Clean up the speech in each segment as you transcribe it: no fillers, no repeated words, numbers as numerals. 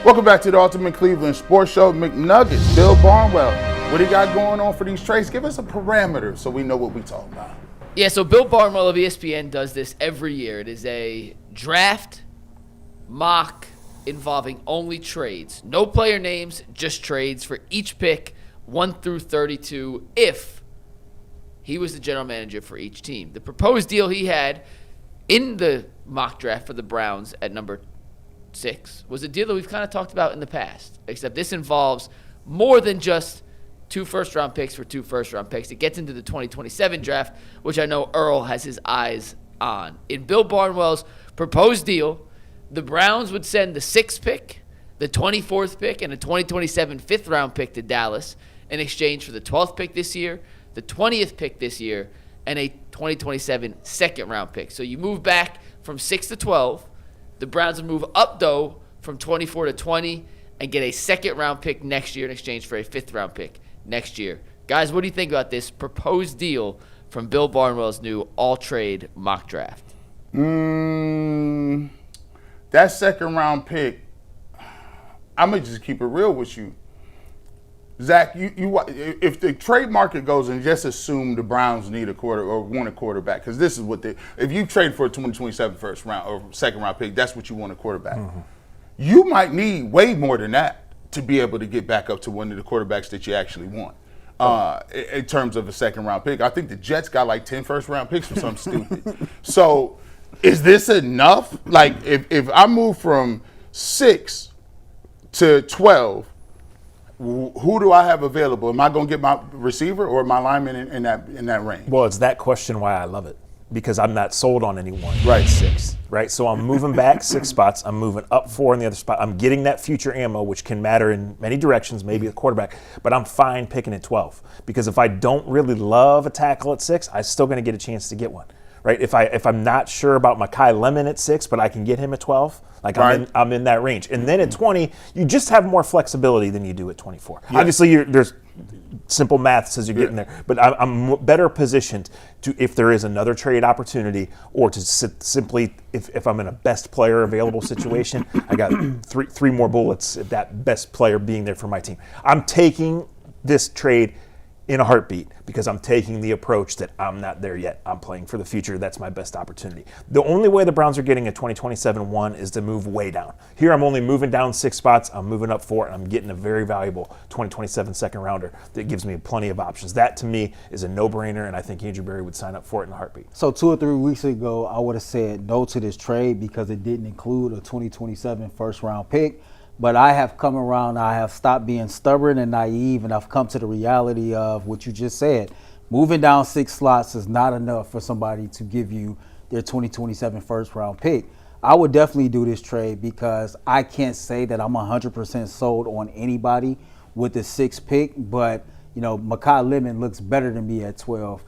Welcome back to the Ultimate Cleveland Sports Show. McNuggets, Bill Barnwell, what do you got going on for these trades? Give us a parameter so we know what we're talking about. Yeah, so Bill Barnwell of ESPN does this every year. It is a draft mock involving only trades. No player names, just trades for each pick, 1 through 32, if he was the general manager for each team. The proposed deal he had in the mock draft for the Browns at number 6 was a deal that we've kind of talked about in the past, except this involves more than just 2 first-round picks for 2 first-round picks. It gets into the 2027 draft, which I know Earl has his eyes on. In Bill Barnwell's proposed deal, the Browns would send the 6th pick, the 24th pick, and a 2027 5th-round pick to Dallas in exchange for the 12th pick this year, the 20th pick this year, and a 2027 second-round pick. So you move back from 6 to 12. The Browns would move up, though, from 24 to 20 and get a second-round pick next year in exchange for a 5th-round pick next year. Guys, what do you think about this proposed deal from Bill Barnwell's new all-trade mock draft? That second-round pick, I'm going to just keep it real with you. Zach, if the trade market goes and just assume the Browns need a quarter or want a quarterback, because this is what if you trade for a 2027 first round or second round pick, that's what you want, a quarterback. Mm-hmm. You might need way more than that to be able to get back up to one of the quarterbacks that you actually want. In terms of a second round pick, I think the Jets got like 10 first round picks for something stupid. So is this enough? Like if I move from 6 to 12, who do I have available? Am I going to get my receiver or my lineman in that range? Well, it's that question why I love it, because I'm not sold on anyone. Right. 6, right? So I'm moving back 6 spots. I'm moving up 4 in the other spot. I'm getting that future ammo, which can matter in many directions, maybe a quarterback, but I'm fine picking at 12, because if I don't really love a tackle at 6, I'm still going to get a chance to get one. Right? If I'm not sure about Mekhi Lemon at 6, but I can get him at 12, like right. I'm in that range. And then at 20, you just have more flexibility than you do at 24. Yeah. Obviously, there's simple math says you're getting there, but I'm better positioned to, if there is another trade opportunity, or to simply, if I'm in a best player available situation, I got three more bullets at that best player being there for my team. I'm taking this trade in a heartbeat, because I'm taking the approach that I'm not there yet. I'm playing for the future. That's my best opportunity. The only way the Browns are getting a 2027 1 is to move way down. Here I'm only moving down 6 spots. I'm moving up 4, and I'm getting a very valuable 2027 second rounder that gives me plenty of options. That, to me, is a no-brainer, and I think Andrew Berry would sign up for it in a heartbeat. So 2 or 3 weeks ago, I would have said no to this trade because it didn't include a 2027 first-round pick. But I have come around, I have stopped being stubborn and naive, and I've come to the reality of what you just said. Moving down 6 slots is not enough for somebody to give you their 2027 first-round pick. I would definitely do this trade because I can't say that I'm 100% sold on anybody with the 6th pick, but, Mekhi Lemon looks better than me at 12.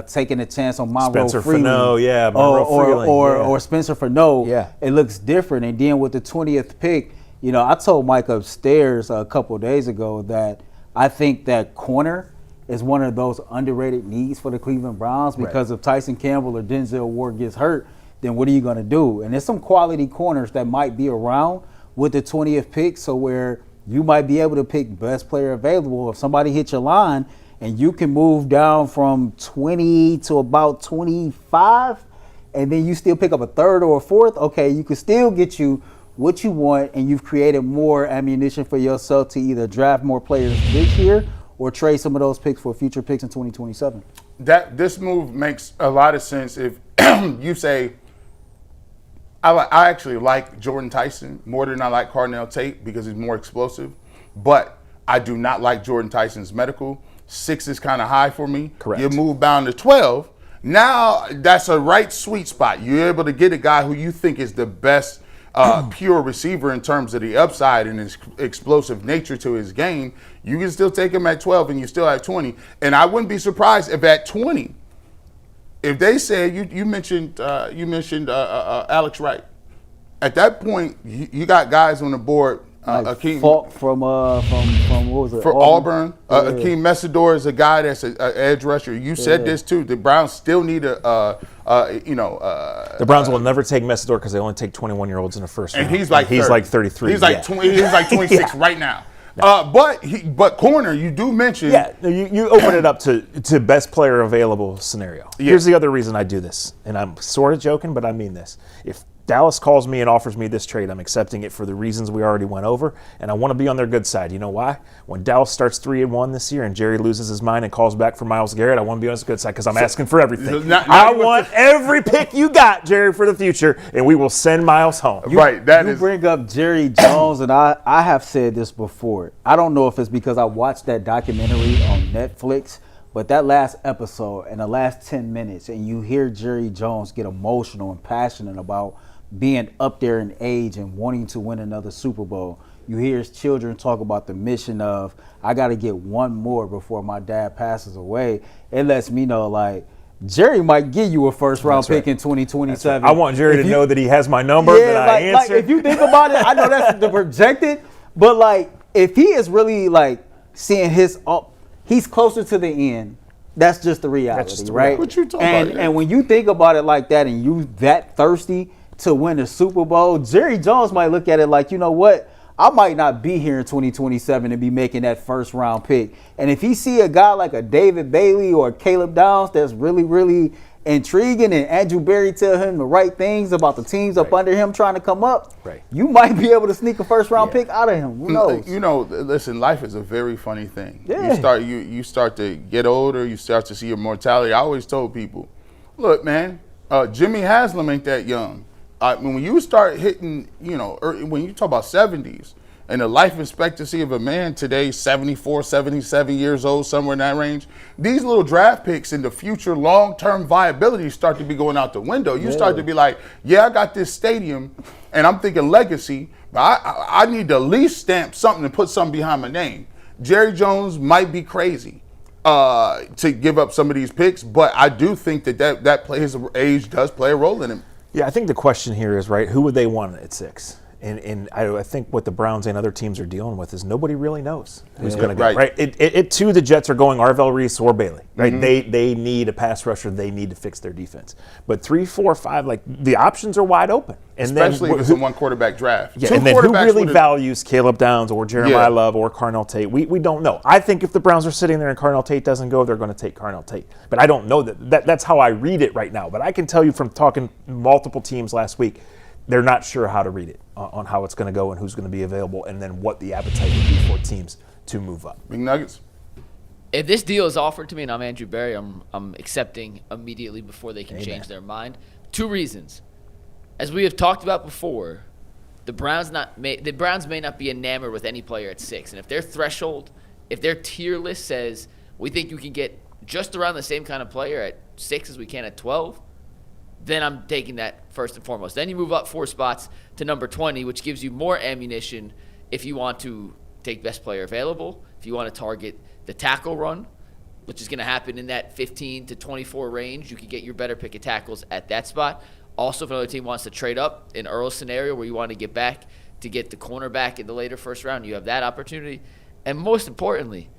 Taking a chance on Monroe Freeland. Or Spencer Furneaux, it looks different. And then with the 20th pick, I told Mike upstairs a couple of days ago that I think that corner is one of those underrated needs for the Cleveland Browns, because if Tyson Campbell or Denzel Ward gets hurt, then what are you going to do? And there's some quality corners that might be around with the 20th pick, so where you might be able to pick best player available. If somebody hits your line and you can move down from 20 to about 25, and then you still pick up a 3rd or a 4th, okay, you can still get you what you want, and you've created more ammunition for yourself to either draft more players this year or trade some of those picks for future picks in 2027. This move makes a lot of sense if you say, I actually like Jordan Tyson more than I like Cardinal Tate because he's more explosive, but I do not like Jordan Tyson's medical. 6 is kind of high for me. Correct. You move down to 12, now that's a right sweet spot. You're able to get a guy who you think is the best pure receiver in terms of the upside and his explosive nature to his game. You can still take him at 12 and you still have 20. And I wouldn't be surprised if at 20, if they said, you mentioned Alex Wright. At that point, you got guys on the board Akeem Falk from what was it? for Auburn. Akeem Messidor is a guy that's an edge rusher. You said this too. The Browns still need the Browns will never take Messidor because they only take 21-year-olds in the first round. And he's like 33. He's like 26 right now. But corner, you do mention. Yeah, you open it up to best player available scenario. Yeah. Here's the other reason I do this, and I'm sort of joking, but I mean this. If Dallas calls me and offers me this trade, I'm accepting it for the reasons we already went over, and I want to be on their good side. You know why? When Dallas starts 3-1 this year and Jerry loses his mind and calls back for Myles Garrett, I want to be on his good side because I'm asking for everything. I want every pick you got, Jerry, for the future, and we will send Myles home. You bring up Jerry Jones, and I have said this before. I don't know if it's because I watched that documentary on Netflix, but that last episode and the last 10 minutes, and you hear Jerry Jones get emotional and passionate about being up there in age and wanting to win another Super Bowl. You hear his children talk about the mission of, I got to get one more before my dad passes away. It lets me know, like, Jerry might give you a first-round pick in 2027. I want Jerry to know that he has my number, that I answer. Like, if you think about it, I know that's the projected, but, like, if he is really, like, seeing he's closer to the end, that's just the reality, right? What you talking about? And when you think about it like that and you that thirsty to win a Super Bowl, Jerry Jones might look at it like, you know what? I might not be here in 2027 and be making that first round pick. And if he see a guy like a David Bailey or Caleb Downs that's really, really intriguing, and Andrew Berry tell him the right things about the teams up under him trying to come up, you might be able to sneak a first round pick out of him. Who knows? You know, listen, life is a very funny thing. Yeah. You start to get older, you start to see your mortality. I always told people, look, man, Jimmy Haslam ain't that young. When you start hitting, when you talk about 70s and the life expectancy of a man today, 74, 77 years old, somewhere in that range, these little draft picks and the future long-term viability start to be going out the window. You start to be like, I got this stadium and I'm thinking legacy, but I need to at least stamp something and put something behind my name. Jerry Jones might be crazy to give up some of these picks, but I do think that his age does play a role in him. Yeah, I think the question here is, right, who would they want at 6? And I think what the Browns and other teams are dealing with is nobody really knows who's going to go, right? The Jets are going Arvell Reese or Bailey, right? Mm-hmm. They need a pass rusher. They need to fix their defense. But 3, 4, 5, like, the options are wide open. And especially if it's a one-quarterback draft. Yeah, and then who really values Caleb Downs or Jeremiah Love or Carnell Tate? We don't know. I think if the Browns are sitting there and Carnell Tate doesn't go, they're going to take Carnell Tate. But I don't know that's how I read it right now. But I can tell you from talking multiple teams last week, they're not sure how to read it on how it's going to go and who's going to be available and then what the appetite would be for teams to move up. Big Nuggets. If this deal is offered to me and I'm Andrew Berry, I'm accepting immediately before they can change their mind. 2 reasons. As we have talked about before, the Browns may not be enamored with any player at 6. And if their threshold, if their tier list says we think you can get just around the same kind of player at 6 as we can at 12, then I'm taking that first and foremost. Then you move up 4 spots to number 20, which gives you more ammunition if you want to take best player available, if you want to target the tackle run, which is going to happen in that 15 to 24 range. You can get your better pick of tackles at that spot. Also, if another team wants to trade up, in Earl's scenario where you want to get back to get the cornerback in the later first round, you have that opportunity. And most importantly,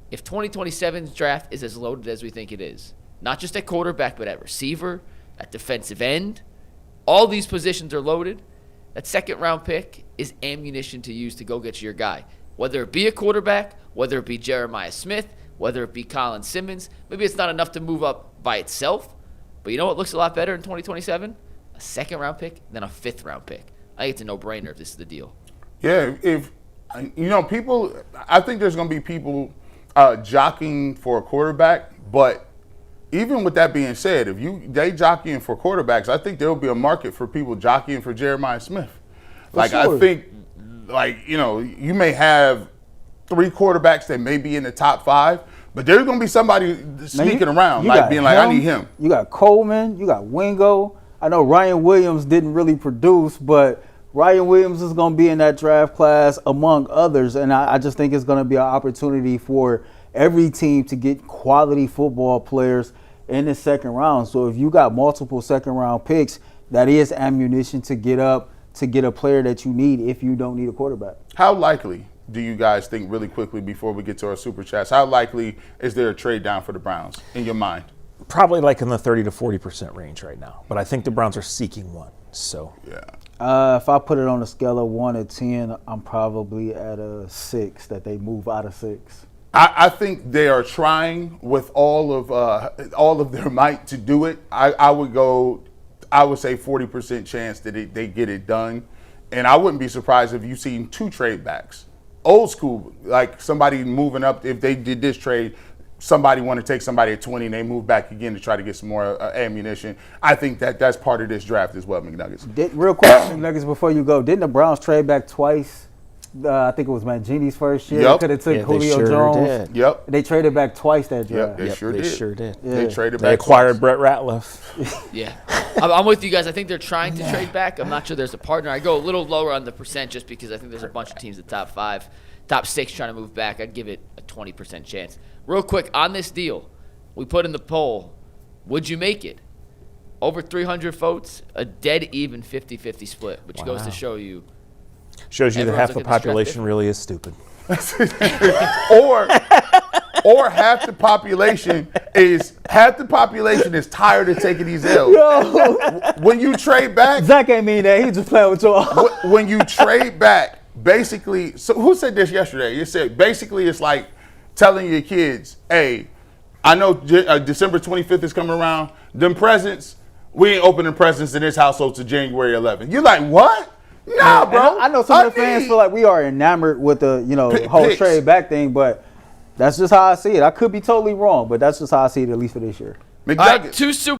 if 2027's draft is as loaded as we think it is, not just at quarterback but at receiver, at defensive end, all these positions are loaded. That second-round pick is ammunition to use to go get your guy. Whether it be a quarterback, whether it be Jeremiah Smith, whether it be Colin Simmons. Maybe it's not enough to move up by itself, but you know what looks a lot better in 2027? A second-round pick than a fifth-round pick. I think it's a no-brainer if this is the deal. Yeah, people, I think there's going to be people jockeying for a quarterback, but even with that being said, if they jockeying for quarterbacks, I think there will be a market for people jockeying for Jeremiah Smith. I think, you may have 3 quarterbacks that may be in the top 5, but there's going to be somebody sneaking around, I need him. You got Coleman, you got Wingo. I know Ryan Williams didn't really produce, but Ryan Williams is going to be in that draft class among others, and I just think it's going to be an opportunity for every team to get quality football players in the second round. So if you got multiple second round picks, that is ammunition to get up to get a player that you need if you don't need a quarterback. How likely do you guys think, really quickly before we get to our super chats, how likely is there a trade down for the Browns in your mind? Probably like in the 30 to 40% range right now. But I think the Browns are seeking one. So Yeah. If I put it on a scale of 1 to 10, I'm probably at a 6, that they move out of 6. I think they are trying with all of their might to do it. I would say 40% chance that they get it done. And I wouldn't be surprised if you've seen 2 trade backs. Old school, like somebody moving up, if they did this trade, somebody want to take somebody at 20 and they move back again to try to get some more ammunition. I think that's part of this draft as well, McNuggets. Real quick, McNuggets, before you go, didn't the Browns trade back twice? I think it was Mangini's first year. Yep. They could have took Julio Jones. Did. Yep. They traded back twice that draft. Yep, they sure did. Yeah. They traded They back acquired twice. Brett Ratliff. Yeah. I'm with you guys. I think they're trying to trade back. I'm not sure there's a partner. I go a little lower on the percent just because I think there's a bunch of teams in the top 5, top 6 trying to move back. I'd give it a 20% chance. Real quick, on this deal, we put in the poll, would you make it? Over 300 votes, a dead even 50-50 split, which goes to show you. Shows you that Everyone's half the looking at this draft population really is stupid. or half the population is tired of taking these L's. When you trade back, Zach ain't mean that. He just playing with y'all. when you trade back, basically, so who said this yesterday? You said basically it's like telling your kids, hey, I know December 25th is coming around. Them presents, we ain't opening presents in this household to January 11th. You're like, what? Nah, bro. I know some of the fans feel like we are enamored with the whole picks. trade back thing, but that's just how I see it. I could be totally wrong, but that's just how I see it, at least for this year. McNuggets. All right, 2 super